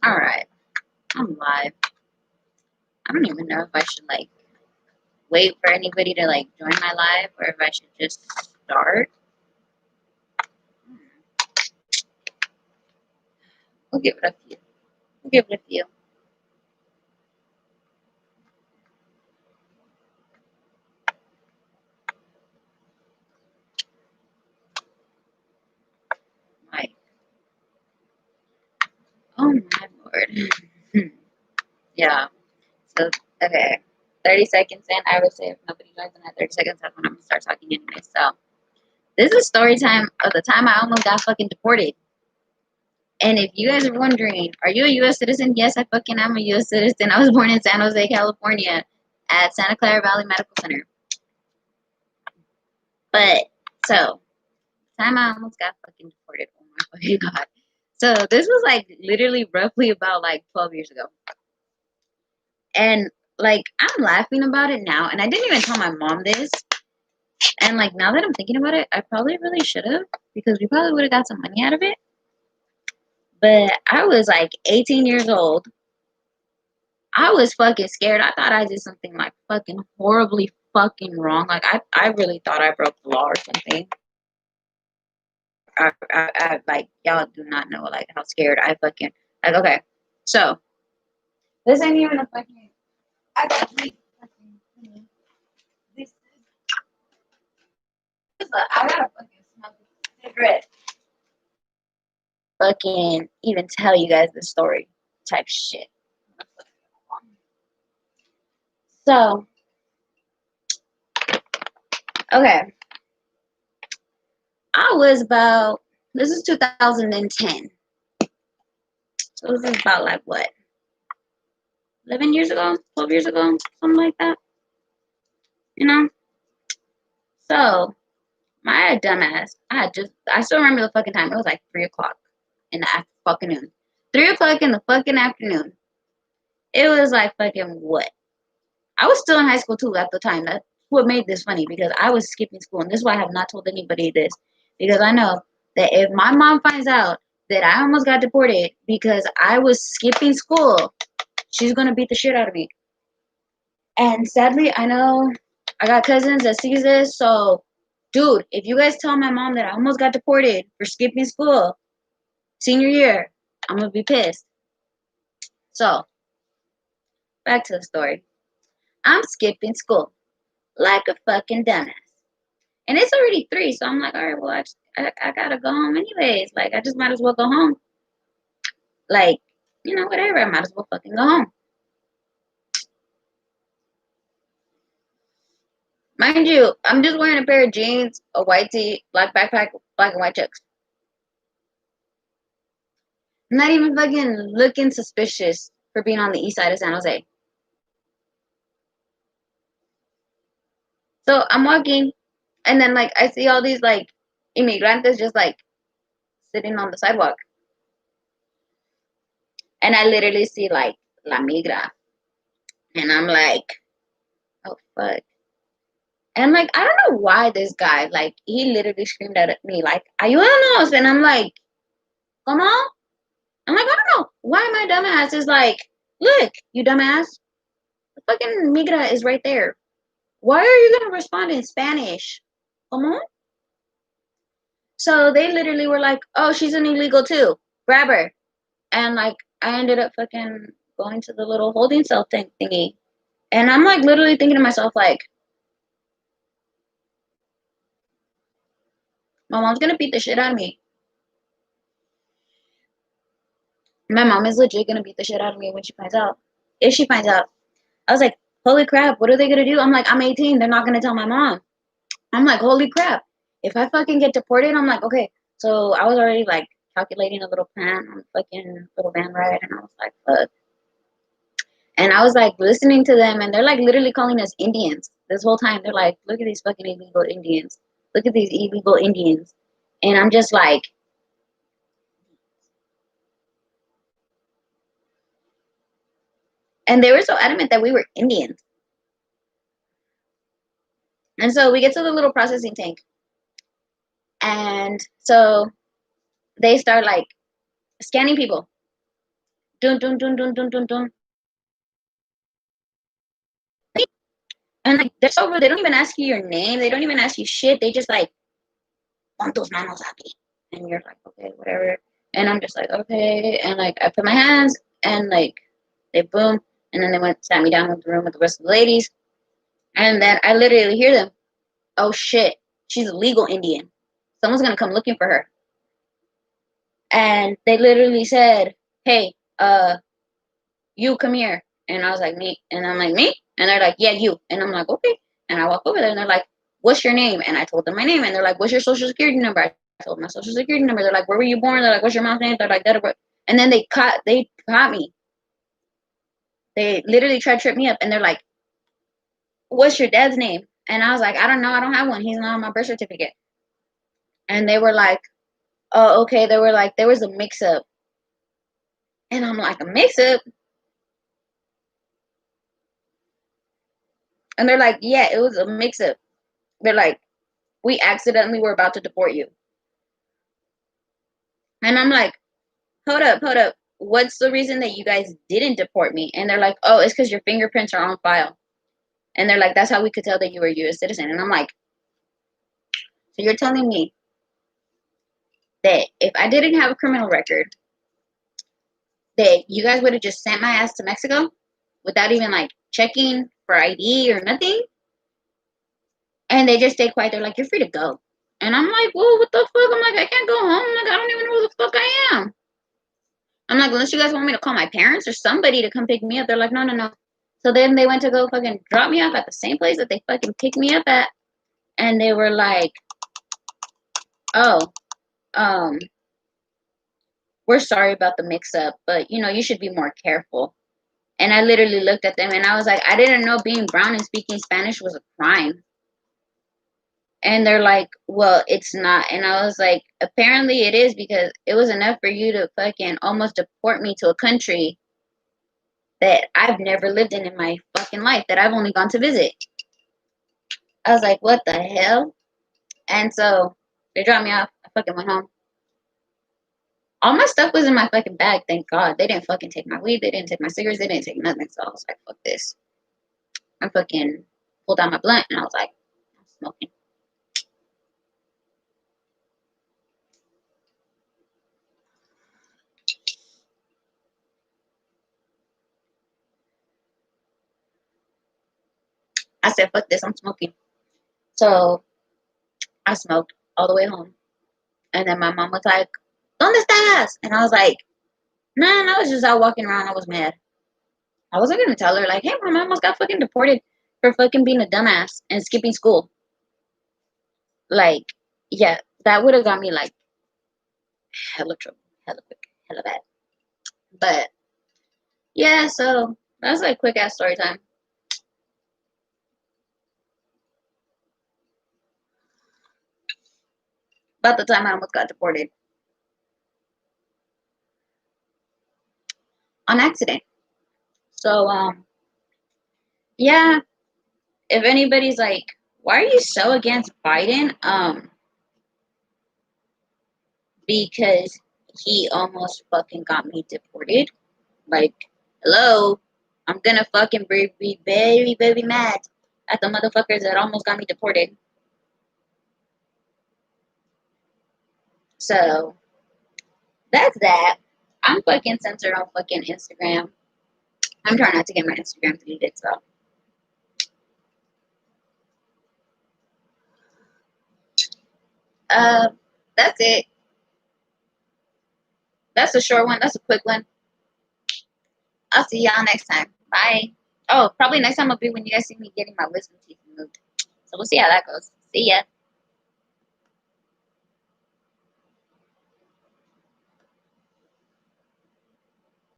Alright, I'm live. I don't even know if I should, like, wait for anybody to, like, join my live, or if I should just start. We'll give it a few. We'll give it a few. Like, oh my lord. Yeah. So, okay. 30 seconds in, I would say if nobody joins in at 30 seconds, that's when I'm gonna start talking anyway. So, this is story time of the time I almost got fucking deported. And if you guys are wondering, are you a U.S. citizen? Yes, I fucking am a U.S. citizen. I was born in San Jose, California, at Santa Clara Valley Medical Center. But, so, time I almost got fucking deported. Oh my fucking god. So, this was like literally roughly about like 12 years ago. And like, I'm laughing about it now. And I didn't even tell my mom this. And like, now that I'm thinking about it, I probably really should have. Because we probably would have got some money out of it. But I was like 18 years old. I was fucking scared. I thought I did something like fucking horribly fucking wrong. Like, I really thought I broke the law or something. I like, y'all do not know like how scared I fucking, like, okay. So, this ain't even a fucking, I got three fucking, this is I gotta fucking smoke a cigarette. Fucking even tell you guys the story type shit. So, okay. I was about, this is 2010. So this is about like what? 11 years ago? 12 years ago? Something like that. You know? So, my dumbass, I still remember the fucking time. It was like 3 o'clock in the afternoon. 3 o'clock in the fucking afternoon. It was like fucking what? I was still in high school too at the time. That's what made this funny because I was skipping school. And this is why I have not told anybody this. Because I know that if my mom finds out that I almost got deported because I was skipping school, she's going to beat the shit out of me. And sadly, I know I got cousins that sees this. So, dude, if you guys tell my mom that I almost got deported for skipping school senior year, I'm going to be pissed. So, back to the story. I'm skipping school like a fucking dumbass. And it's already 3, so I'm like, all right, well, I gotta go home anyways. Like, I just might as well go home. Like, you know, whatever. I might as well fucking go home. Mind you, I'm just wearing a pair of jeans, a white tee, black backpack, black and white chucks. I'm not even fucking looking suspicious for being on the east side of San Jose. So I'm walking, and then, like, I see all these, like, immigrantes just, like, sitting on the sidewalk. And I literally see, like, La Migra. And I'm like, oh, fuck. And, like, I don't know why this guy, like, he literally screamed at me, like, ayúdanos. And I'm like, come on. I'm like, I don't know why my dumbass is like, look, you dumbass. The fucking migra is right there. Why are you going to respond in Spanish? Come on. So they literally were like, oh, she's an illegal too. Grab her. And, like, I ended up fucking going to the little holding cell thingy. And I'm, like, literally thinking to myself, like, my mom's going to beat the shit out of me. My mom is legit going to beat the shit out of me when she finds out. If she finds out. I was like, holy crap, what are they going to do? I'm like, I'm 18. They're not going to tell my mom. I'm like, holy crap. If I fucking get deported, I'm like, okay. So I was already, like, calculating a little plan on fucking little van ride. And I was like, fuck. And I was, like, listening to them. And they're, like, literally calling us Indians this whole time. They're like, look at these fucking illegal Indians. Look at these illegal Indians. And I'm just like, and they were so adamant that we were Indians. And so we get to the little processing tank. And so they start, like, scanning people. dun dun dun dun dun dun dun. And like they're so rude. They don't even ask you your name. They don't even ask you shit. They just like want those manos aquí. And you're like, okay, whatever. And I'm just like, okay. And like I put my hands and like they boom. And then they went sat me down in the room with the rest of the ladies. And then I literally hear them, oh shit, she's a legal Indian. Someone's gonna come looking for her. And they literally said, hey, you come here. And I was like, me. And I'm like, me? And they're like, yeah, you. And I'm like, okay. And I walk over there and they're like, what's your name? And I told them my name. And they're like, what's your social security number? I told them my social security number. They're like, where were you born? They're like, what's your mom's name? They're like, that. And then they caught me. They literally tried to trip me up. And they're like, what's your dad's name? And I was like, I don't know. I don't have one. He's not on my birth certificate. And they were like, oh, okay. They were like, there was a mix up. And I'm like, a mix up? And they're like, yeah, it was a mix up. They're like, we accidentally were about to deport you. And I'm like, hold up, hold up. What's the reason that you guys didn't deport me? And they're like, oh, it's because your fingerprints are on file. And they're like, that's how we could tell that you were a U.S. citizen. And I'm like, so you're telling me that if I didn't have a criminal record, that you guys would have just sent my ass to Mexico without even like checking for ID or nothing? And they just stay quiet. They're like, you're free to go. And I'm like, well, what the fuck? I'm like, I can't go home. I'm like, I don't even know who the fuck I am. I'm like, unless you guys want me to call my parents or somebody to come pick me up. They're like, no, no, no. So then they went to go fucking drop me off at the same place that they fucking picked me up at. And they were like, oh, um, we're sorry about the mix up, but you know, you should be more careful. And I literally looked at them and I was like, I didn't know being brown and speaking Spanish was a crime. And they're like, well, it's not. And I was like, apparently it is, because it was enough for you to fucking almost deport me to a country that I've never lived in my fucking life, that I've only gone to visit. I was like, what the hell? And so they dropped me off. I fucking went home. All my stuff was in my fucking bag, thank God. They didn't fucking take my weed. They didn't take my cigarettes. They didn't take nothing. So I was like, fuck this. I fucking pulled out my blunt and I was like, I'm smoking. I said, fuck this, I'm smoking. So I smoked all the way home. And then my mom was like, ¿Dónde estás? And I was like, man, I was just out walking around. I was mad. I wasn't going to tell her, like, hey, my mom almost got fucking deported for fucking being a dumbass and skipping school. Like, yeah, that would have got me, like, hella trouble. Hella quick. Hella bad. But, yeah, so that's like quick ass story time. About the time I almost got deported. On accident. So, yeah, if anybody's like, why are you so against Biden? Because he almost fucking got me deported. Like, hello, I'm gonna fucking be very, very mad at the motherfuckers that almost got me deported. So, that's that. I'm fucking censored on fucking Instagram. I'm trying not to get my Instagram deleted, so. Uh, that's it. That's a short one. That's a quick one. I'll see y'all next time. Bye. Oh, probably next time will be when you guys see me getting my wisdom teeth removed. So we'll see how that goes. See ya.